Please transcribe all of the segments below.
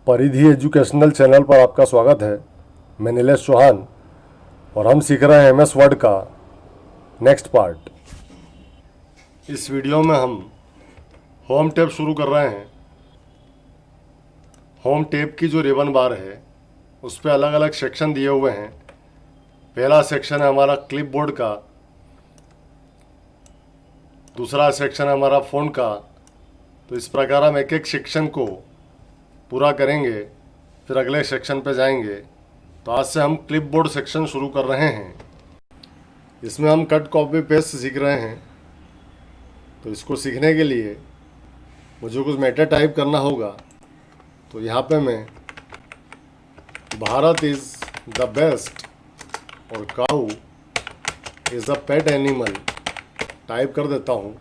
परिधि educational channel पर आपका स्वागत है। मैं नीलेश चौहान और हम सीख रहे हैं MS वर्ड का नेक्स्ट पार्ट। इस वीडियो में हम होम टैब शुरू कर रहे हैं। होम टैब की जो रिबन बार है उस पर अलग अलग सेक्शन दिए हुए हैं। पहला सेक्शन है हमारा क्लिपबोर्ड का, दूसरा सेक्शन है हमारा फ़ोन का। तो इस प्रकार हम एक एक सेक्शन को पूरा करेंगे, फिर अगले सेक्शन पे जाएंगे। तो आज से हम क्लिपबोर्ड सेक्शन शुरू कर रहे हैं। इसमें हम कट कॉपी पेस्ट सीख रहे हैं। तो इसको सीखने के लिए मुझे कुछ मैटर टाइप करना होगा। तो यहाँ पे मैं भारत इज़ द बेस्ट और cow is the pet animal type कर देता हूँ।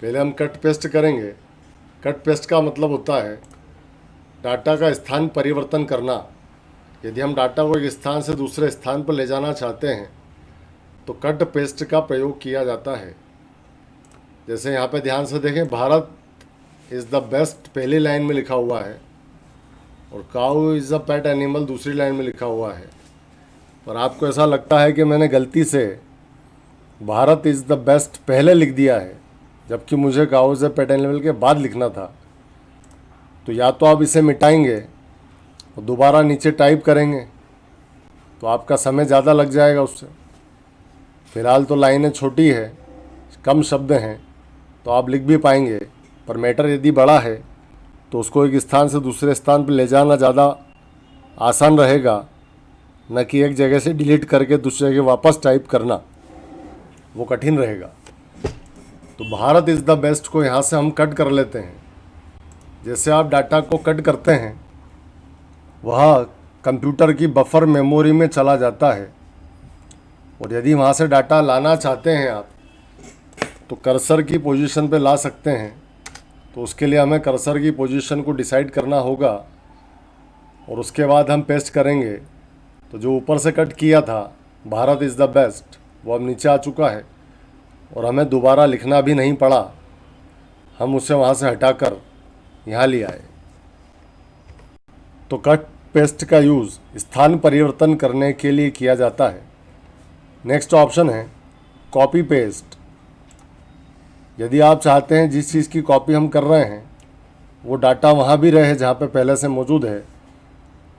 पहले हम कट पेस्ट करेंगे। कट पेस्ट का मतलब होता है डाटा का स्थान परिवर्तन करना। यदि हम डाटा को एक स्थान से दूसरे स्थान पर ले जाना चाहते हैं तो कट पेस्ट का प्रयोग किया जाता है। जैसे यहाँ पे ध्यान से देखें, भारत इज़ द बेस्ट पहली लाइन में लिखा हुआ है और cow is the pet animal दूसरी लाइन में लिखा हुआ है। पर आपको ऐसा लगता है कि मैंने गलती से भारत इज़ द बेस्ट पहले लिख दिया है, जबकि मुझे काऊ इज़ द पेट एनिमल के बाद लिखना था। तो या तो आप इसे मिटाएंगे और दोबारा नीचे टाइप करेंगे तो आपका समय ज़्यादा लग जाएगा उससे। फ़िलहाल तो लाइनें छोटी है, कम शब्द हैं, तो आप लिख भी पाएंगे। पर मैटर यदि बड़ा है तो उसको एक स्थान से दूसरे स्थान पर ले जाना ज़्यादा आसान रहेगा, न कि एक जगह से डिलीट करके दूसरी जगह वापस टाइप करना, वो कठिन रहेगा। तो भारत इज़ द बेस्ट को यहाँ से हम कट कर लेते हैं। जैसे आप डाटा को कट करते हैं वह कंप्यूटर की बफर मेमोरी में चला जाता है, और यदि वहाँ से डाटा लाना चाहते हैं आप तो कर्सर की पोजीशन पे ला सकते हैं। तो उसके लिए हमें कर्सर की पोजीशन को डिसाइड करना होगा और उसके बाद हम पेस्ट करेंगे। तो जो ऊपर से कट किया था भारत इज़ द बेस्ट, वो अब नीचे आ चुका है और हमें दोबारा लिखना भी नहीं पड़ा। हम उसे वहाँ से हटाकर यहाँ ले आए। तो कट पेस्ट का यूज़ स्थान परिवर्तन करने के लिए किया जाता है। नेक्स्ट ऑप्शन है कॉपी पेस्ट। यदि आप चाहते हैं जिस चीज़ की कॉपी हम कर रहे हैं वो डाटा वहाँ भी रहे जहाँ पे पहले से मौजूद है,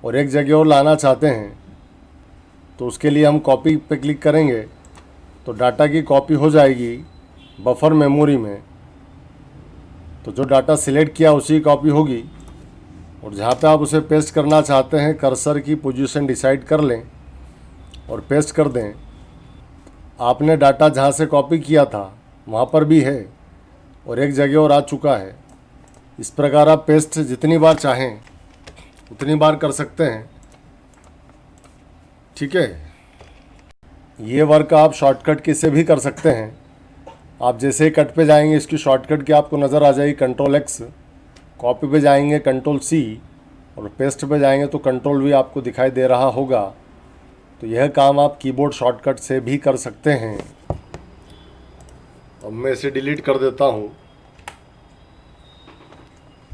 और एक जगह और लाना चाहते हैं तो उसके लिए हम कॉपी पे क्लिक करेंगे तो डाटा की कॉपी हो जाएगी बफर मेमोरी में। तो जो डाटा सिलेक्ट किया उसी की कॉपी होगी, और जहाँ पे आप उसे पेस्ट करना चाहते हैं कर्सर की पोजीशन डिसाइड कर लें और पेस्ट कर दें। आपने डाटा जहाँ से कॉपी किया था वहाँ पर भी है और एक जगह और आ चुका है। इस प्रकार आप पेस्ट जितनी बार चाहें उतनी बार कर सकते हैं। ठीक है, ये वर्क आप शॉर्टकट की से भी कर सकते हैं। आप जैसे ही कट पे जाएंगे इसकी शॉर्टकट की आपको नज़र आ जाएगी Ctrl+X, कॉपी पे जाएंगे Ctrl+C और पेस्ट पे जाएंगे तो Ctrl V आपको दिखाई दे रहा होगा। तो यह काम आप कीबोर्ड शॉर्टकट से भी कर सकते हैं। अब मैं इसे डिलीट कर देता हूँ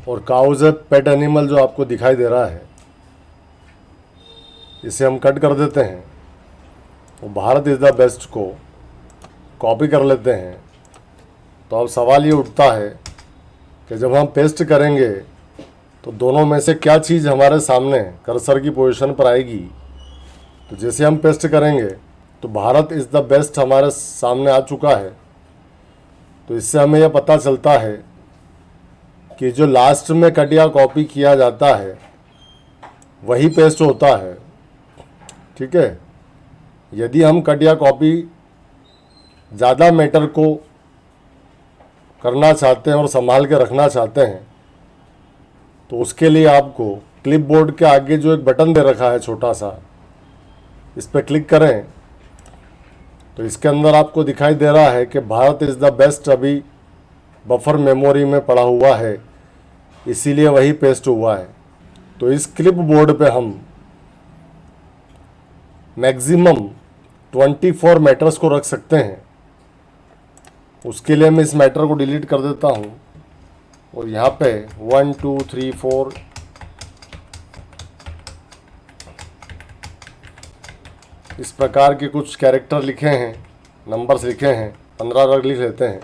और काउज पेट एनिमल जो आपको दिखाई दे रहा है इसे हम कट कर देते हैं और भारत इज़ द बेस्ट को कॉपी कर लेते हैं। तो अब सवाल ये उठता है कि जब हम पेस्ट करेंगे तो दोनों में से क्या चीज़ हमारे सामने कर्सर की पोजीशन पर आएगी। तो जैसे हम पेस्ट करेंगे तो भारत इज़ द बेस्ट हमारे सामने आ चुका है। तो इससे हमें यह पता चलता है कि जो लास्ट में कट या कॉपी किया जाता है वही पेस्ट होता है। ठीक है, यदि हम कट या कॉपी ज़्यादा मैटर को करना चाहते हैं और संभाल के रखना चाहते हैं तो उसके लिए आपको क्लिपबोर्ड के आगे जो एक बटन दे रखा है छोटा सा, इस पर क्लिक करें तो इसके अंदर आपको दिखाई दे रहा है कि भारत इज़ द बेस्ट अभी बफर मेमोरी में पड़ा हुआ है, इसीलिए वही पेस्ट हुआ है। तो इस क्लिपबोर्ड पे हम मैक्सिमम 24 मैटर्स को रख सकते हैं। उसके लिए मैं इस मैटर को डिलीट कर देता हूँ और यहाँ पे 1 2 3 4 इस प्रकार के कुछ कैरेक्टर लिखे हैं, नंबर्स लिखे हैं, 15 रग लिख लेते हैं।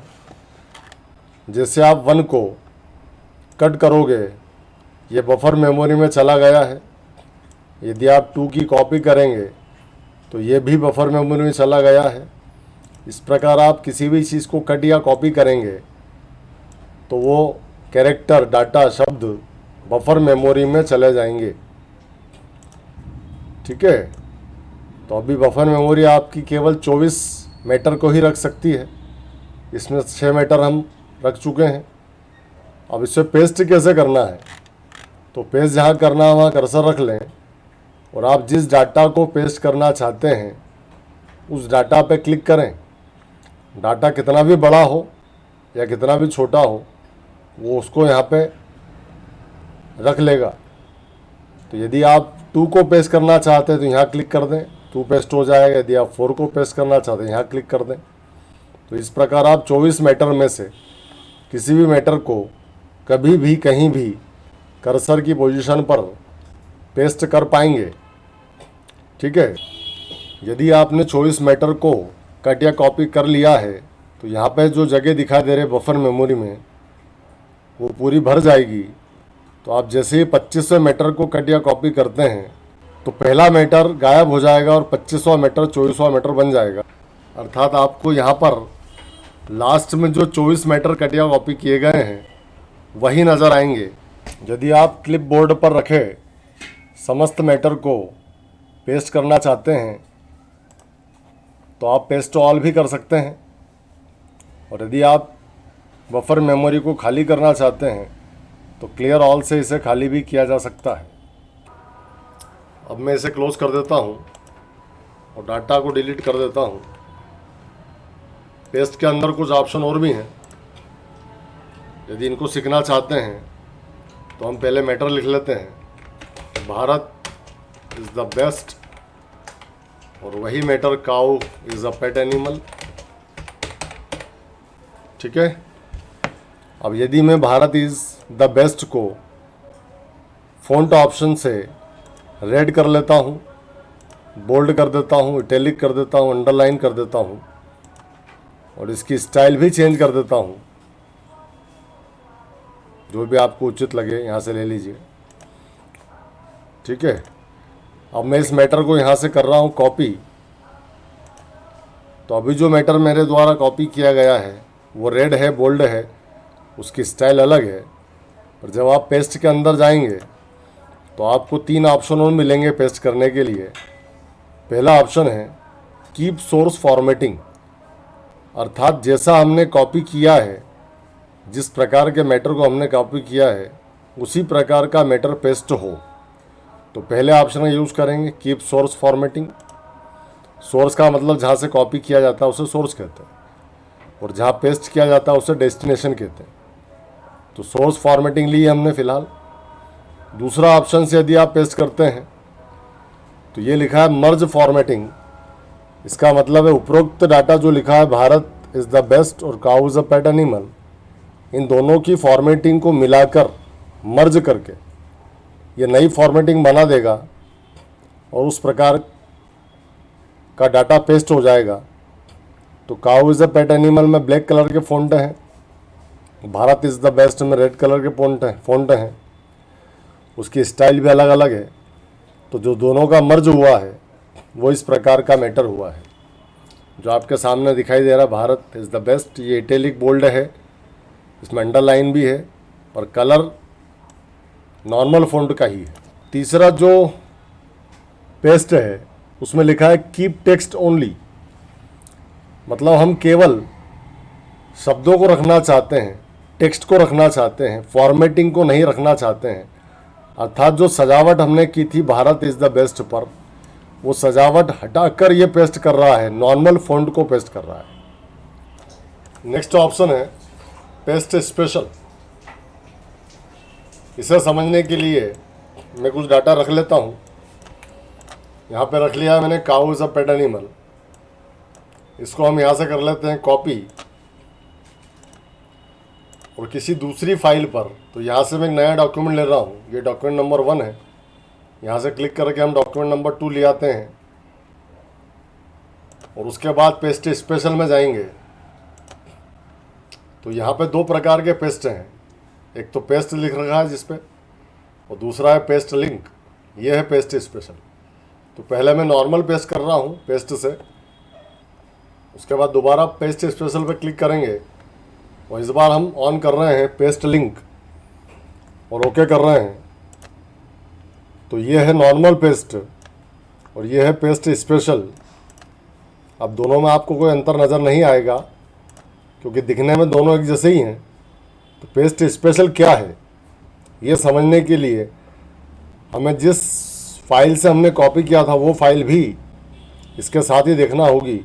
जैसे आप 1 को कट करोगे ये बफर मेमोरी में चला गया है। यदि आप 2 की कॉपी करेंगे तो ये भी बफर मेमोरी में चला गया है। इस प्रकार आप किसी भी चीज़ को कट या कॉपी करेंगे तो वो कैरेक्टर, डाटा, शब्द बफर मेमोरी में चले जाएंगे। ठीक है, तो अभी बफर मेमोरी आपकी केवल 24 मैटर को ही रख सकती है। इसमें 6 मैटर हम रख चुके हैं। अब इसे पेस्ट कैसे करना है, तो पेस्ट जहाँ करना है वहाँ कर्सर रख लें और आप जिस डाटा को पेस्ट करना चाहते हैं उस डाटा पे क्लिक करें। डाटा कितना भी बड़ा हो या कितना भी छोटा हो वो उसको यहाँ पे रख लेगा। तो यदि आप 2 को पेस्ट करना चाहते हैं तो यहाँ क्लिक कर दें, 2 पेस्ट हो जाएगा। यदि आप 4 को पेस्ट करना चाहते हैं यहाँ क्लिक कर दें। तो इस प्रकार आप 24 मैटर में से किसी भी मैटर को कभी भी कहीं भी कर्सर की पोजीशन पर पेस्ट कर पाएंगे। ठीक है, यदि आपने 24 मैटर को कट या कॉपी कर लिया है तो यहाँ पे जो जगह दिखाई दे रहे बफर मेमोरी में वो पूरी भर जाएगी। तो आप जैसे ही 25वें मैटर को कट या कॉपी करते हैं तो पहला मैटर गायब हो जाएगा और 25वां मैटर 24वां मैटर बन जाएगा। अर्थात आपको यहाँ पर लास्ट में जो 24 मैटर कट या कॉपी किए गए हैं वही नज़र आएंगे। यदि आप क्लिप बोर्ड पर रखे समस्त मैटर को पेस्ट करना चाहते हैं तो आप पेस्ट ऑल भी कर सकते हैं, और यदि आप बफर मेमोरी को खाली करना चाहते हैं तो क्लियर ऑल से इसे खाली भी किया जा सकता है। अब मैं इसे क्लोज कर देता हूं और डाटा को डिलीट कर देता हूं। पेस्ट के अंदर कुछ ऑप्शन और भी हैं, यदि इनको सीखना चाहते हैं तो हम पहले मैटर लिख लेते हैं, भारत इज़ द बेस्ट, और वही matter cow is a pet animal. ठीक है, अब यदि मैं भारत इज़ द बेस्ट को फ़ॉन्ट ऑप्शन से रेड कर लेता हूँ, बोल्ड कर देता हूँ, इटैलिक कर देता हूँ, अंडरलाइन कर देता हूँ और इसकी स्टाइल भी चेंज कर देता हूँ, जो भी आपको उचित लगे यहाँ से ले लीजिए। ठीक है, अब मैं इस मैटर को यहाँ से कर रहा हूँ कॉपी। तो अभी जो मैटर मेरे द्वारा कॉपी किया गया है वो रेड है, बोल्ड है, उसकी स्टाइल अलग है। और जब आप पेस्ट के अंदर जाएंगे तो आपको 3 ऑप्शन और मिलेंगे पेस्ट करने के लिए। पहला ऑप्शन है कीप सोर्स फॉर्मेटिंग, अर्थात जैसा हमने कॉपी किया है, जिस प्रकार के मैटर को हमने कॉपी किया है उसी प्रकार का मैटर पेस्ट हो। तो पहले ऑप्शन का यूज़ करेंगे कीप सोर्स फॉर्मेटिंग। सोर्स का मतलब जहाँ से कॉपी किया जाता है उसे सोर्स कहते हैं, और जहाँ पेस्ट किया जाता है उसे डेस्टिनेशन कहते हैं। तो सोर्स फॉर्मेटिंग ली हमने फ़िलहाल। दूसरा ऑप्शन से यदि आप पेस्ट करते हैं तो ये लिखा है मर्ज फॉर्मेटिंग। इसका मतलब है उपरोक्त डाटा जो लिखा है भारत इज़ द बेस्ट और cow is a pet animal, इन दोनों की फॉर्मेटिंग को मिलाकर मर्ज करके ये नई फॉर्मेटिंग बना देगा और उस प्रकार का डाटा पेस्ट हो जाएगा। तो काऊ इज़ अ पेट एनिमल में ब्लैक कलर के फ़ॉन्ट हैं, भारत इज़ द बेस्ट में रेड कलर के फ़ॉन्ट हैं। उसकी स्टाइल भी अलग अलग है। तो जो दोनों का मर्ज हुआ है वो इस प्रकार का मैटर हुआ है जो आपके सामने दिखाई दे रहा है, भारत इज़ द बेस्ट। ये इटैलिक बोल्ड है, इसमें अंडरलाइन भी है और कलर नॉर्मल फ़ॉन्ट का ही है। तीसरा जो पेस्ट है उसमें लिखा है कीप टेक्स्ट ओनली, मतलब हम केवल शब्दों को रखना चाहते हैं, टेक्स्ट को रखना चाहते हैं, फॉर्मेटिंग को नहीं रखना चाहते हैं। अर्थात जो सजावट हमने की थी भारत इज़ द बेस्ट पर, वो सजावट हटाकर ये पेस्ट कर रहा है, नॉर्मल फ़ॉन्ट को पेस्ट कर रहा है। नेक्स्ट ऑप्शन है पेस्ट स्पेशल। इसे समझने के लिए मैं कुछ डाटा रख लेता हूँ। यहाँ पे रख लिया है मैंने काऊ इज़ अ पेट एनिमल। इसको हम यहाँ से कर लेते हैं कॉपी और किसी दूसरी फाइल पर। तो यहाँ से मैं एक नया डॉक्यूमेंट ले रहा हूँ, ये डॉक्यूमेंट नंबर 1 है। यहाँ से क्लिक करके हम डॉक्यूमेंट नंबर 2 ले आते हैं और उसके बाद पेस्ट स्पेशल में जाएंगे तो यहाँ पे दो प्रकार के पेस्ट हैं। एक तो पेस्ट लिख रखा है जिस पे, और दूसरा है पेस्ट लिंक। ये है पेस्ट स्पेशल। तो पहले मैं नॉर्मल पेस्ट कर रहा हूँ पेस्ट से, उसके बाद दोबारा पेस्ट स्पेशल पे क्लिक करेंगे और इस बार हम ऑन कर रहे हैं पेस्ट लिंक और ओके कर रहे हैं। तो ये है नॉर्मल पेस्ट और ये है पेस्ट स्पेशल। अब दोनों में आपको कोई अंतर नज़र नहीं आएगा क्योंकि दिखने में दोनों एक जैसे ही हैं। तो पेस्ट स्पेशल क्या है ये समझने के लिए हमें जिस फाइल से हमने कॉपी किया था वो फाइल भी इसके साथ ही देखना होगी।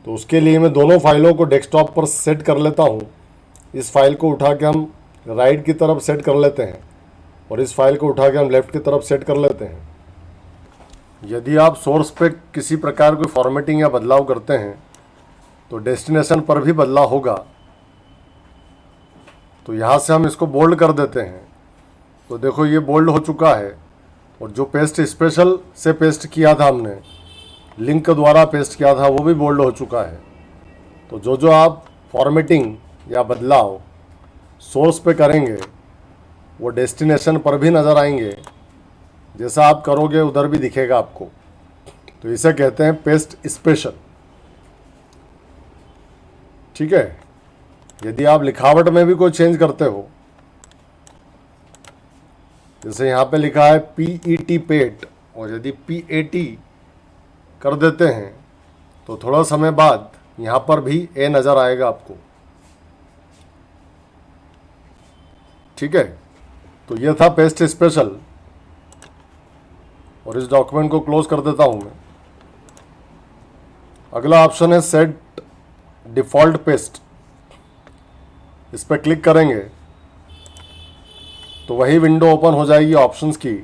तो उसके लिए मैं दोनों फाइलों को डेस्कटॉप पर सेट कर लेता हूँ। इस फाइल को उठा के हम राइट की तरफ सेट कर लेते हैं और इस फाइल को उठा के हम लेफ़्ट की तरफ सेट कर लेते हैं। यदि आप सोर्स पे किसी प्रकार की फॉर्मेटिंग या बदलाव करते हैं तो डेस्टिनेशन पर भी बदलाव होगा। तो यहाँ से हम इसको बोल्ड कर देते हैं। तो देखो ये बोल्ड हो चुका है और जो पेस्ट स्पेशल से पेस्ट किया था हमने, लिंक द्वारा पेस्ट किया था, वो भी बोल्ड हो चुका है। तो जो जो आप फॉर्मेटिंग या बदलाव सोर्स पे करेंगे वो डेस्टिनेशन पर भी नज़र आएंगे। जैसा आप करोगे उधर भी दिखेगा आपको। तो इसे कहते हैं पेस्ट स्पेशल। ठीक है। यदि आप लिखावट में भी कोई चेंज करते हो, जैसे यहाँ पे लिखा है PET पेट, और यदि PAT कर देते हैं तो थोड़ा समय बाद यहाँ पर भी ए नज़र आएगा आपको। ठीक है। तो ये था पेस्ट स्पेशल और इस डॉक्यूमेंट को क्लोज कर देता हूँ मैं। अगला ऑप्शन है सेट डिफ़ॉल्ट पेस्ट। इस पर क्लिक करेंगे तो वही विंडो ओपन हो जाएगी ऑप्शंस की,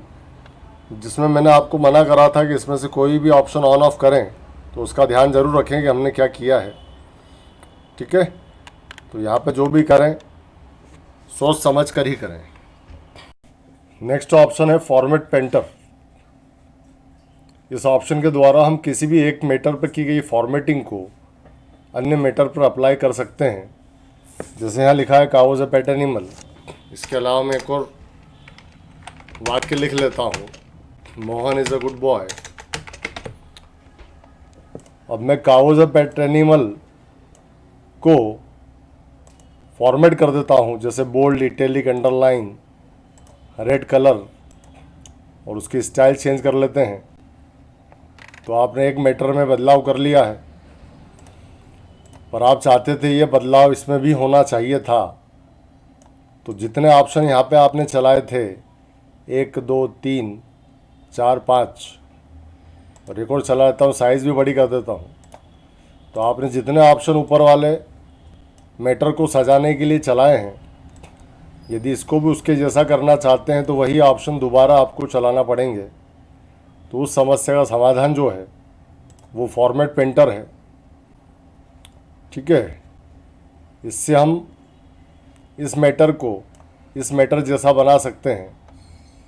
जिसमें मैंने आपको मना करा था कि इसमें से कोई भी ऑप्शन ऑन ऑफ करें तो उसका ध्यान ज़रूर रखें कि हमने क्या किया है। ठीक है। तो यहाँ पे जो भी करें सोच समझ कर ही करें। नेक्स्ट ऑप्शन है फॉर्मेट पेंटर। इस ऑप्शन के द्वारा हम किसी भी एक मैटर पर की गई फॉर्मेटिंग को अन्य मैटर पर अप्लाई कर सकते हैं। जैसे यहाँ लिखा है cow is a pet animal. इसके अलावा मैं एक और वाक्य लिख लेता हूँ, Mohan is a good boy. अब मैं cow is a pet animal को फॉर्मेट कर देता हूँ, जैसे bold, italic, underline, red colour, और उसकी स्टाइल चेंज कर लेते हैं। तो आपने एक मैटर में बदलाव कर लिया है, पर आप चाहते थे ये बदलाव इसमें भी होना चाहिए था। तो जितने ऑप्शन यहाँ पे आपने चलाए थे 1 2 3 4 5, और एक और चला लेता हूँ, साइज़ भी बड़ी कर देता हूँ। तो आपने जितने ऑप्शन ऊपर वाले मैटर को सजाने के लिए चलाए हैं, यदि इसको भी उसके जैसा करना चाहते हैं तो वही ऑप्शन दोबारा आपको चलाना पड़ेंगे। तो उस समस्या का समाधान जो है वो फॉर्मेट पेंटर है। ठीक है। इससे हम इस मैटर को इस मैटर जैसा बना सकते हैं।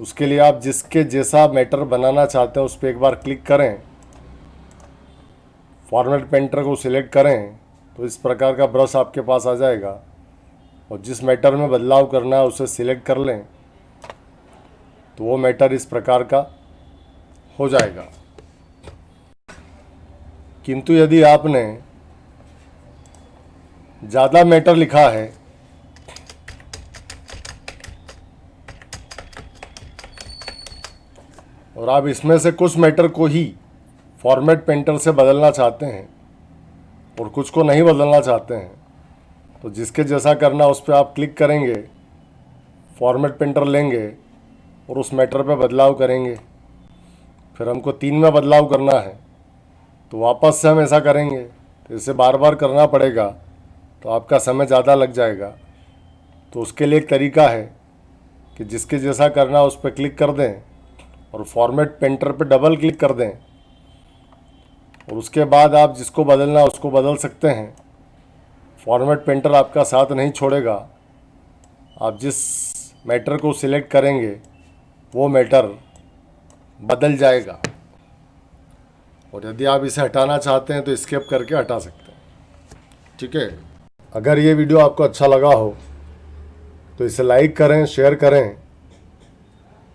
उसके लिए आप जिसके जैसा मैटर बनाना चाहते हैं उस पर एक बार क्लिक करें, फॉर्मेट पेंटर को सिलेक्ट करें तो इस प्रकार का ब्रश आपके पास आ जाएगा, और जिस मैटर में बदलाव करना है उसे सिलेक्ट कर लें तो वो मैटर इस प्रकार का हो जाएगा। किंतु यदि आपने ज़्यादा मैटर लिखा है और आप इसमें से कुछ मैटर को ही फॉर्मेट पेंटर से बदलना चाहते हैं और कुछ को नहीं बदलना चाहते हैं, तो जिसके जैसा करना उस पर आप क्लिक करेंगे, फॉर्मेट पेंटर लेंगे और उस मैटर पे बदलाव करेंगे। फिर हमको 3 में बदलाव करना है तो वापस से हम ऐसा करेंगे, तो इसे बार बार करना पड़ेगा तो आपका समय ज़्यादा लग जाएगा। तो उसके लिए एक तरीका है कि जिसके जैसा करना उस पर क्लिक कर दें और फॉर्मेट पेंटर पे डबल क्लिक कर दें, और उसके बाद आप जिसको बदलना उसको बदल सकते हैं। फॉर्मेट पेंटर आपका साथ नहीं छोड़ेगा। आप जिस मैटर को सिलेक्ट करेंगे वो मैटर बदल जाएगा। और यदि आप इसे हटाना चाहते हैं तो स्किप करके हटा सकते हैं। ठीक है, अगर ये वीडियो आपको अच्छा लगा हो तो इसे लाइक करें, शेयर करें,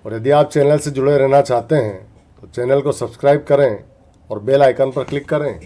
और यदि आप चैनल से जुड़े रहना चाहते हैं तो चैनल को सब्सक्राइब करें और बेल आइकन पर क्लिक करें।